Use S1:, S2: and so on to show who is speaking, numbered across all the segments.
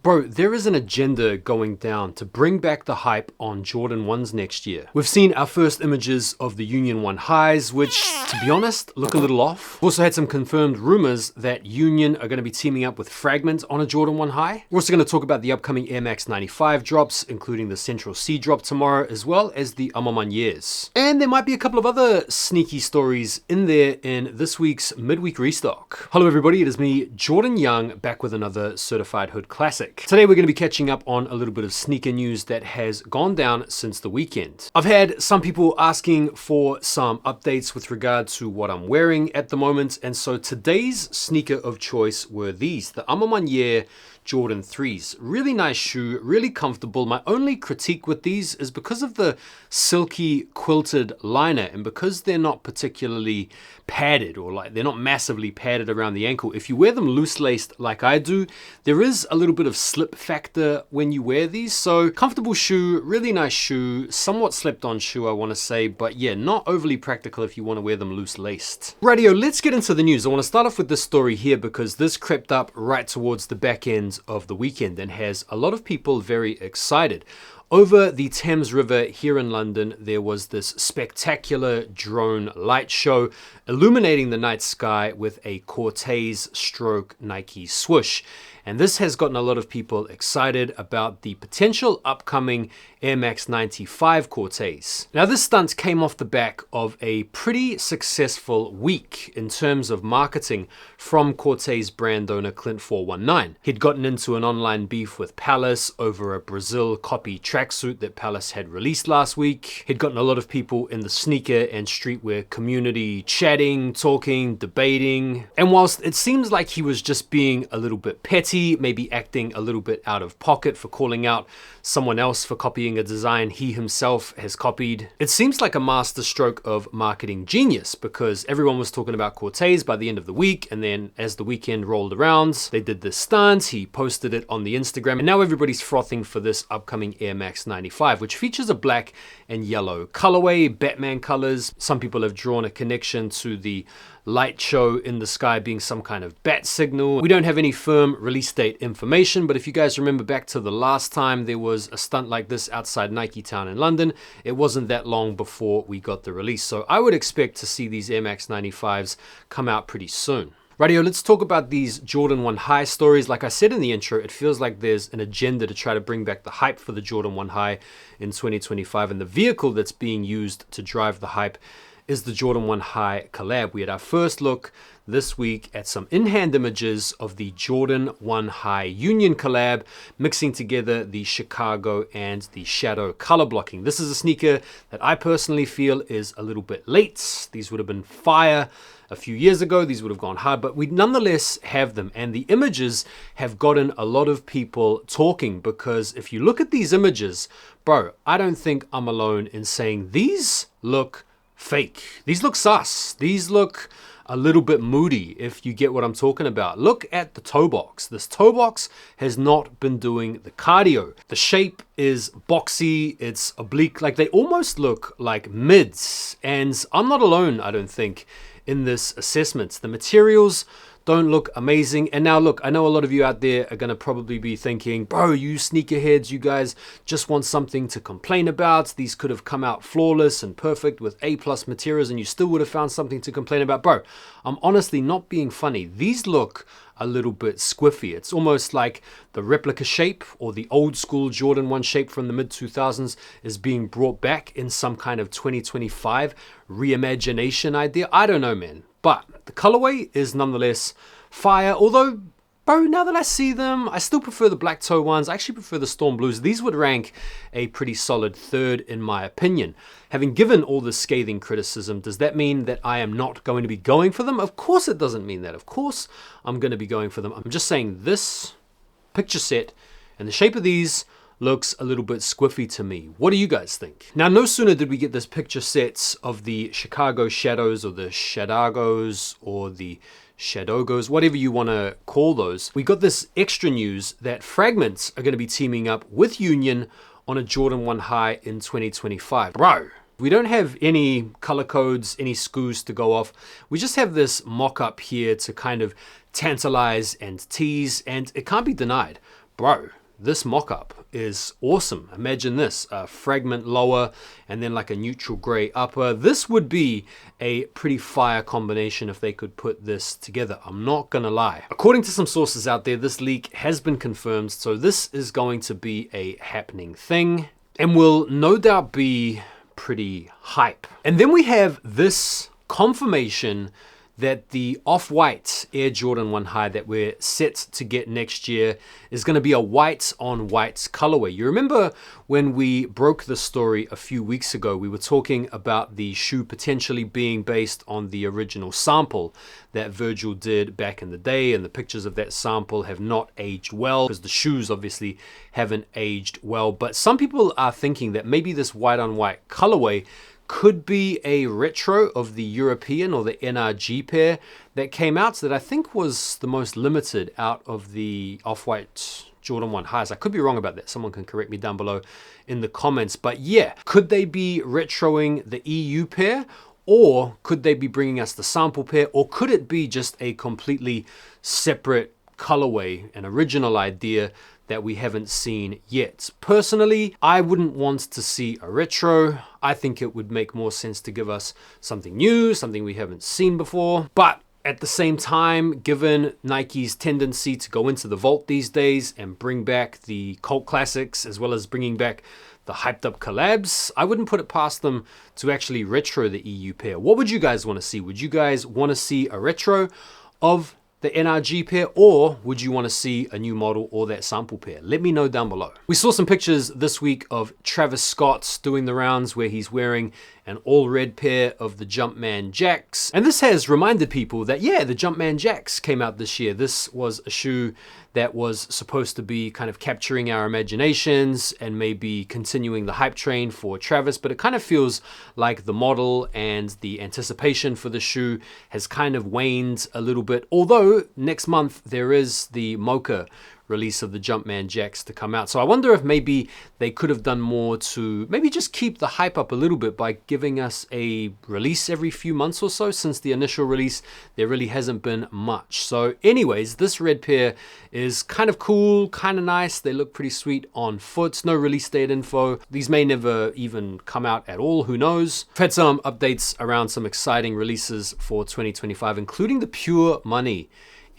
S1: Bro, there is an agenda going down to bring back the hype on Jordan 1s next year. We've seen our first images of the Union 1 highs, which, to be honest, look a little off. We've also had some confirmed rumors that Union are going to be teaming up with Fragment on a Jordan 1 high. We're also going to talk about the upcoming Air Max 95 drops, including the Central C drop tomorrow, as well as the manieres. And there might be a couple of other sneaky stories in there in this week's midweek restock. Hello everybody, it is me, Jordan Young, back with another Certified Hood Classic. Today we're going to be catching up on a little bit of sneaker news that has gone down since the weekend. I've had some people asking for some updates with regard to what I'm wearing at the moment, and so today's sneaker of choice were these, the maniere Jordan 3s. Really nice shoe, really comfortable. My only critique with these is because of the silky quilted liner and because they're not particularly padded, or like they're not massively padded around the ankle. If you wear them loose laced like I do, there is a little bit of slip factor when you wear these. So comfortable shoe, really nice shoe, somewhat slept on shoe I want to say, but yeah, not overly practical if you want to wear them loose laced. Radio, let's get into the news. I want to start off with this story here because this crept up right towards the back end of the weekend and has a lot of people very excited. Over the Thames River here in London, there was this spectacular drone light show illuminating the night sky with a Corteiz stroke Nike swoosh. And this has gotten a lot of people excited about the potential upcoming Air Max 95 Corteiz. Now this stunt came off the back of a pretty successful week in terms of marketing from Corteiz brand owner Clint 419. He'd gotten into an online beef with Palace over a Brazil copy tracksuit that Palace had released last week. He'd gotten a lot of people in the sneaker and streetwear community chatting, talking, debating. And whilst it seems like he was just being a little bit petty, maybe acting a little bit out of pocket for calling out someone else for copying a design he himself has copied, it seems like a masterstroke of marketing genius because everyone was talking about Corteiz by the end of the week, and then as the weekend rolled around, they did this stunt, he posted it on the Instagram, and now everybody's frothing for this upcoming Air Max 95, which features a black and yellow colorway, Batman colors. Some people have drawn a connection to the light show in the sky being some kind of bat signal. We don't have any firm release date information, but if you guys remember back to the last time there was a stunt like this outside Nike Town in London, it wasn't that long before we got the release. So I would expect to see these Air Max 95s come out pretty soon. Radio, let's talk about these Jordan 1 high stories. Like I said in the intro, it feels like there's an agenda to try to bring back the hype for the Jordan 1 high in 2025, and the vehicle that's being used to drive the hype is the Jordan 1 high collab. We had our first look this week at some in-hand images of the Jordan 1 high Union collab, mixing together the Chicago and the shadow color blocking. This is a sneaker that I personally feel is a little bit late. These would have been fire a few years ago. These would have gone hard, but we nonetheless have them. And the images have gotten a lot of people talking because if you look at these images, bro, I don't think I'm alone in saying these look fake. These look sus. These look a little bit moody, if you get what I'm talking about. Look at the toe box. This toe box has not been doing the cardio. The shape is boxy, it's oblique, like they almost look like mids. And I'm not alone, I don't think, in this assessment. The materials don't look amazing. And now look, I know a lot of you out there are going to probably be thinking, bro, you sneakerheads, you guys just want something to complain about. These could have come out flawless and perfect with A+ materials and you still would have found something to complain about. Bro, I'm honestly not being funny. These look a little bit squiffy. It's almost like the replica shape or the old school Jordan 1 shape from the mid 2000s is being brought back in some kind of 2025 reimagination idea. I don't know, man. But the colorway is nonetheless fire, although, bro, now that I see them, I still prefer the black toe ones. I actually prefer the Storm Blues. These would rank a pretty solid third in my opinion. Having given all this scathing criticism, does that mean that I am not going to be going for them? Of course it doesn't mean that. Of course I'm going to be going for them. I'm just saying this picture set and the shape of these looks a little bit squiffy to me. What do you guys think? Now, no sooner did we get this picture sets of the Chicago Shadows or the Shadagos or the Shadogos, whatever you want to call those. We got this extra news that Fragments are going to be teaming up with Union on a Jordan 1 high in 2025. Bro, we don't have any color codes, any SKUs to go off. We just have this mock-up here to kind of tantalize and tease, and it can't be denied. bro, this mock-up is awesome. Imagine this, a fragment lower and then like a neutral gray upper. This would be a pretty fire combination if they could put this together. I'm not gonna lie. According to some sources out there, this leak has been confirmed, so this is going to be a happening thing and will no doubt be pretty hype. And then we have this confirmation that the off-white Air Jordan 1 High that we're set to get next year is going to be a white on white colorway. You remember when we broke the story a few weeks ago, we were talking about the shoe potentially being based on the original sample that Virgil did back in the day, and the pictures of that sample have not aged well because the shoes obviously haven't aged well. But some people are thinking that maybe this white on white colorway could be a retro of the European or the NRG pair that came out, that I think was the most limited out of the off-white Jordan 1 Highs. I could be wrong about that. Someone can correct me down below in the comments. But yeah, could they be retroing the EU pair? Or could they be bringing us the sample pair? Or could it be just a completely separate colorway, an original idea that we haven't seen yet? Personally, I wouldn't want to see a retro. I think it would make more sense to give us something new, something we haven't seen before. But at the same time, given Nike's tendency to go into the vault these days and bring back the cult classics as well as bringing back the hyped up collabs, I wouldn't put it past them to actually retro the EU pair. What would you guys want to see? Would you guys want to see a retro of the NRG pair, or would you want to see a new model or that sample pair? Let me know down below. We saw some pictures this week of Travis Scott doing the rounds where he's wearing an all red pair of the Jumpman Jacks. And this has reminded people that, yeah, the Jumpman Jacks came out this year. This was a shoe that was supposed to be kind of capturing our imaginations and maybe continuing the hype train for Travis, but it kind of feels like the model and the anticipation for the shoe has kind of waned a little bit. Although next month there is the Mocha release of the Jumpman Jacks to come out. So I wonder if maybe they could have done more to maybe just keep the hype up a little bit by giving us a release every few months or so. Since the initial release, there really hasn't been much. So anyways, this red pair is kind of cool, kind of nice. They look pretty sweet on foot. No release date info. These may never even come out at all. Who knows? I've had some updates around some exciting releases for 2025, including the Pure Money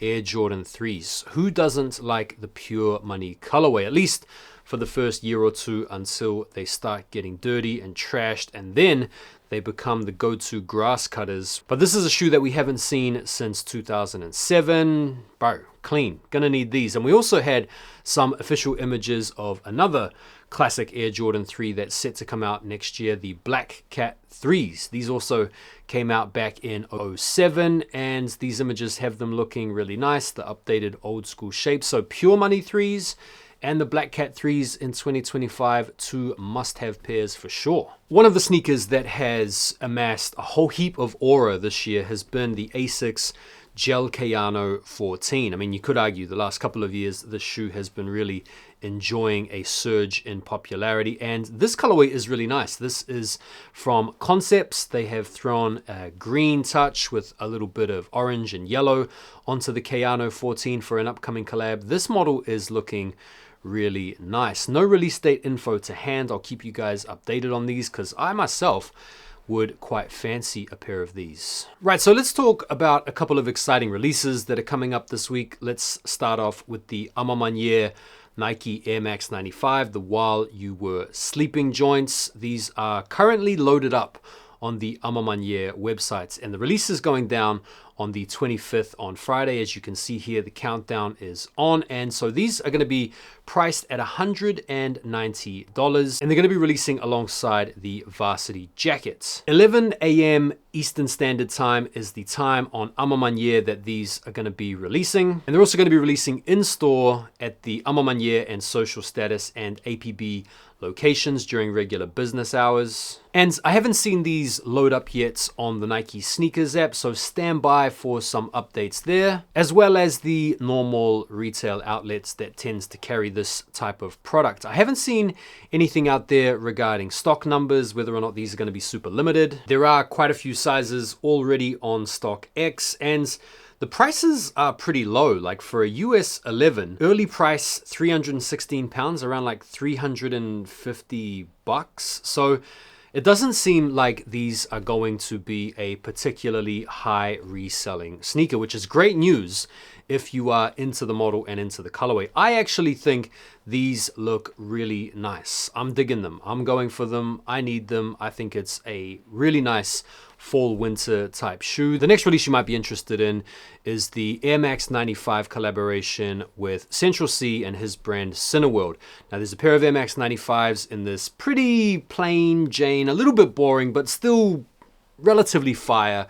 S1: Air Jordan 3s. Who doesn't like the Pure Money colorway, at least for the first year or two until they start getting dirty and trashed, and then they become the go-to grass cutters. But this is a shoe that we haven't seen since 2007. Bro, clean. Gonna need these. And we also had some official images of another classic Air Jordan 3 that's set to come out next year, the Black Cat 3s. These also came out back in 2007, and these images have them looking really nice, the updated old school shape. So Pure Money 3s and the Black Cat 3s in 2025, two must-have pairs for sure. One of the sneakers that has amassed a whole heap of aura this year has been the Asics Gel Kayano 14. I mean, you could argue the last couple of years this shoe has been really enjoying a surge in popularity, and this colorway is really nice. This is from Concepts. They have thrown a green touch with a little bit of orange and yellow onto the Kayano 14 for an upcoming collab. This model is looking really nice. No release date info to hand. I'll keep you guys updated on these because I myself would quite fancy a pair of these. Right, so let's talk about a couple of exciting releases that are coming up this week. Let's start off with the maniere Nike Air Max 95, the While You Were Sleeping joints. These are currently loaded up on the maniere websites, and the release is going down on the 25th on Friday. As you can see here, the countdown is on, and so these are going to be priced at $190, and they're going to be releasing alongside the varsity jackets. 11 a.m. Eastern Standard Time is the time on maniere that these are going to be releasing, and they're also going to be releasing in store at the maniere and Social Status and APB locations during regular business hours. And I haven't seen these load up yet on the Nike Sneakers app, so stand by for some updates there, as well as the normal retail outlets that tends to carry this type of product. I haven't seen anything out there regarding stock numbers, whether or not these are going to be super limited. There are quite a few sizes already on StockX, and The prices are pretty low. Like for a US 11, early price £316, around like 350 bucks. So it doesn't seem like these are going to be a particularly high reselling sneaker, which is great news if you are into the model and into the colorway. I actually think these look really nice. I'm digging them. I'm going for them. I need them. I think it's a really nice fall winter type shoe. The next release you might be interested in is the Air Max 95 collaboration with Central C and his brand Cineworld. Now there's a pair of Air Max 95s in this pretty plain Jane, a little bit boring, but still relatively fire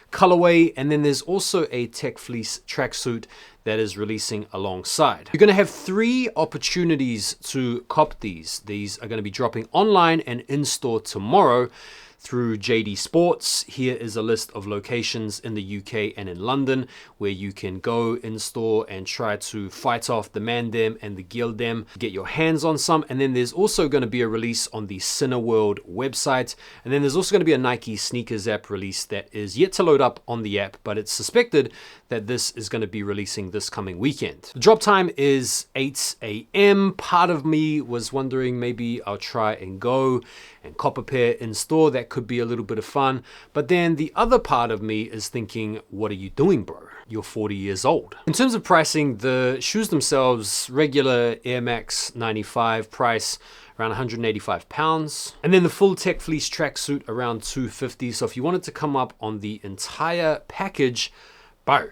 S1: colorway, and then there's also a Tech Fleece tracksuit that is releasing alongside. You're going to have 3 opportunities to cop these. These are going to be dropping online and in-store tomorrow through JD Sports. Here is a list of locations in the UK and in London where you can go in store and try to fight off the Mandem and the Gildem, get your hands on some. And then there's also going to be a release on the Cineworld website. And then there's also going to be a Nike sneakers app release that is yet to load up on the app, but it's suspected that this is going to be releasing this coming weekend. The drop time is 8 a.m. Part of me was wondering maybe I'll try and go and cop a pair in store. That could be a little bit of fun. But then the other part of me is thinking, what are you doing, bro? You're 40 years old. In terms of pricing, the shoes themselves, regular Air Max 95 price, around £185. And then the full Tech Fleece tracksuit around $250. So if you wanted to come up on the entire package, bro,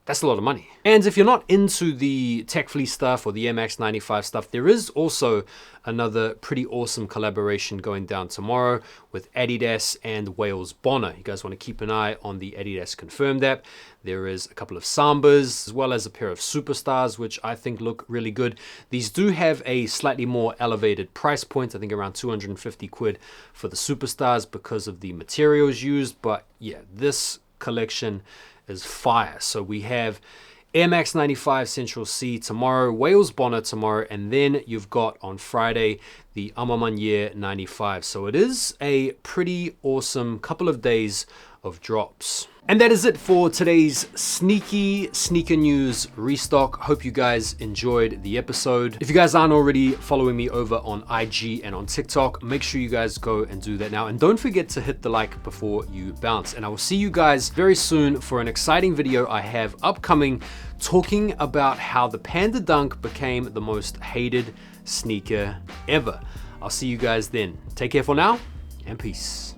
S1: that's a lot of money. And if you're not into the Tech Fleece stuff or the Air Max 95 stuff, there is also another pretty awesome collaboration going down tomorrow with Adidas and Wales Bonner. You guys want to keep an eye on the Adidas Confirmed app. There is a couple of Sambas as well as a pair of Superstars, which I think look really good. These do have a slightly more elevated price point, I think around 250 quid for the Superstars because of the materials used. But yeah, this collection is fire. So we have Air Max 95 Central C tomorrow, Wales Bonner tomorrow, and then you've got on Friday the Maniere 95. So it is a pretty awesome couple of days of drops. And that is it for today's sneaky sneaker news restock. Hope you guys enjoyed the episode. If you guys aren't already following me over on IG and on TikTok, make sure you guys go and do that now. And don't forget to hit the like before you bounce. And I will see you guys very soon for an exciting video I have upcoming talking about how the Panda Dunk became the most hated sneaker ever. I'll see you guys then. Take care for now and peace.